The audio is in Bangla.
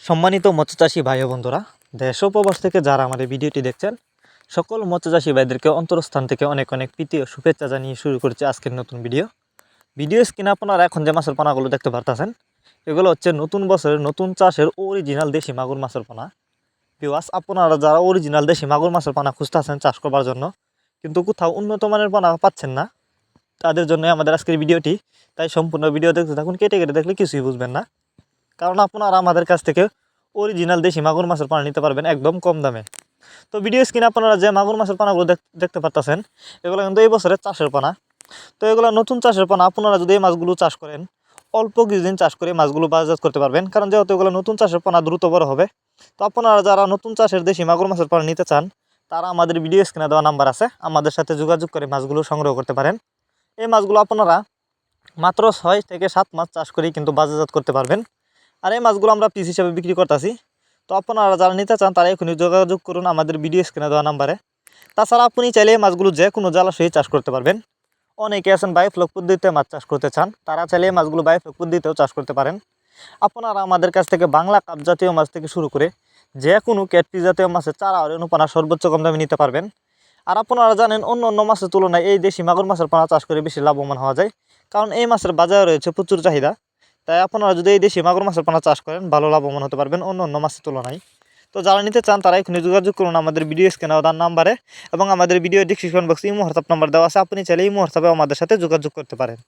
সম্মানিত মৎস্যচাষী ভাই ও বন্ধুরা, দেশ ও প্রবাস থেকে যারা আমার এই ভিডিওটি দেখছেন, সকল মৎস্যচাষী ভাইদেরকে অন্তরস্থান থেকে অনেক অনেক প্রীতি ও শুভেচ্ছা জানিয়ে শুরু করছে আজকের নতুন ভিডিও স্ক্রিনে আপনারা এখন যে মাছের পোনাগুলো দেখতে পারতেছেন, এগুলো হচ্ছে নতুন বছরের নতুন চাষের অরিজিনাল দেশি মাগুর মাছের পোনা। ভিউয়ার্স, আপনারা যারা অরিজিনাল দেশি মাগুর মাছের পোনা খুঁজতেছেন চাষ করবার জন্য, কিন্তু কোথাও উন্নত মানের পোনা পাচ্ছেন না, তাদের জন্য আমাদের আজকের ভিডিওটি। তাই সম্পূর্ণ ভিডিও দেখতে থাকুন, কেটে কেটে দেখলে কিছুই বুঝবেন না, কারণ আপনারা আমাদের কাছ থেকে অরিজিনাল দেশি মাগুর মাছের পানা নিতে পারবেন একদম কম দামে। তো ভিডিও স্ক্রিনে আপনারা যে মাগুর মাছের পানাগুলো দেখতে পারতেছেন, এগুলো কিন্তু এই বছরের চাষের পানা। তো এগুলো নতুন চাষের পানা। আপনারা যদি এই মাছগুলো চাষ করেন, অল্প কিছুদিন চাষ করে মাছগুলো বাজারজাত করতে পারবেন, কারণ যেহেতু এগুলো নতুন চাষের পানা দ্রুত বড় হবে। তো আপনারা যারা নতুন চাষের দেশি মাগুর মাছের পানা নিতে চান, তারা আমাদের ভিডিও স্ক্রিনে দেওয়া নাম্বার আছে, আমাদের সাথে যোগাযোগ করে মাছগুলো সংগ্রহ করতে পারেন। এই মাছগুলো আপনারা মাত্র 6 থেকে 7 মাস চাষ করেই কিন্তু বাজারজাত করতে পারবেন। আর এই মাছগুলো আমরা পিস হিসাবে বিক্রি করতেছি। তো আপনারা যারা নিতে চান তারা এখনই যোগাযোগ করুন আমাদের ভিডিও স্ক্রিনে দেওয়া নাম্বারে। তাছাড়া আপনি চাইলে এই মাছগুলো যে কোনো জলাশয়ে চাষ করতে পারবেন। অনেকে আছেন বায়োফ্লক পদ্ধতিতে মাছ চাষ করতে চান, তারা চাইলে এই মাছগুলো বায়োফ্লক পদ্ধতিতেও চাষ করতে পারেন। আপনারা আমাদের কাছ থেকে বাংলা কাপ জাতীয় মাছ থেকে শুরু করে যে কোনো ক্যাটফিশ জাতীয় মাছের চারা আর অনুপানা সর্বোচ্চ কম দামে নিতে পারবেন। আর আপনারা জানেন, অন্য অন্য মাছের তুলনায় এই দেশি মাগুর মাছের পোনা চাষ করে বেশি লাভবান হওয়া যায়, কারণ এই মাছের বাজারে রয়েছে প্রচুর চাহিদা। তাই আপনারা যদি এই দেশি মাগুর মাছের পোনা চাষ করেন, ভালো লাভবান হতে পারবেন অন্য অন্য মাছের তুলনায়। তো যারা নিতে চান তারা এখনই যোগাযোগ করুন আমাদের ভিডিও স্ক্রিনে দেওয়া নাম্বারে, এবং আমাদের ভিডিও ডিসক্রিপশন বক্সে ইমো হোয়াটসঅ্যাপ নাম্বার দেওয়া আছে, আপনি চাইলে ইমো হোয়াটসঅ্যাপে আমাদের সাথে যোগাযোগ করতে পারেন।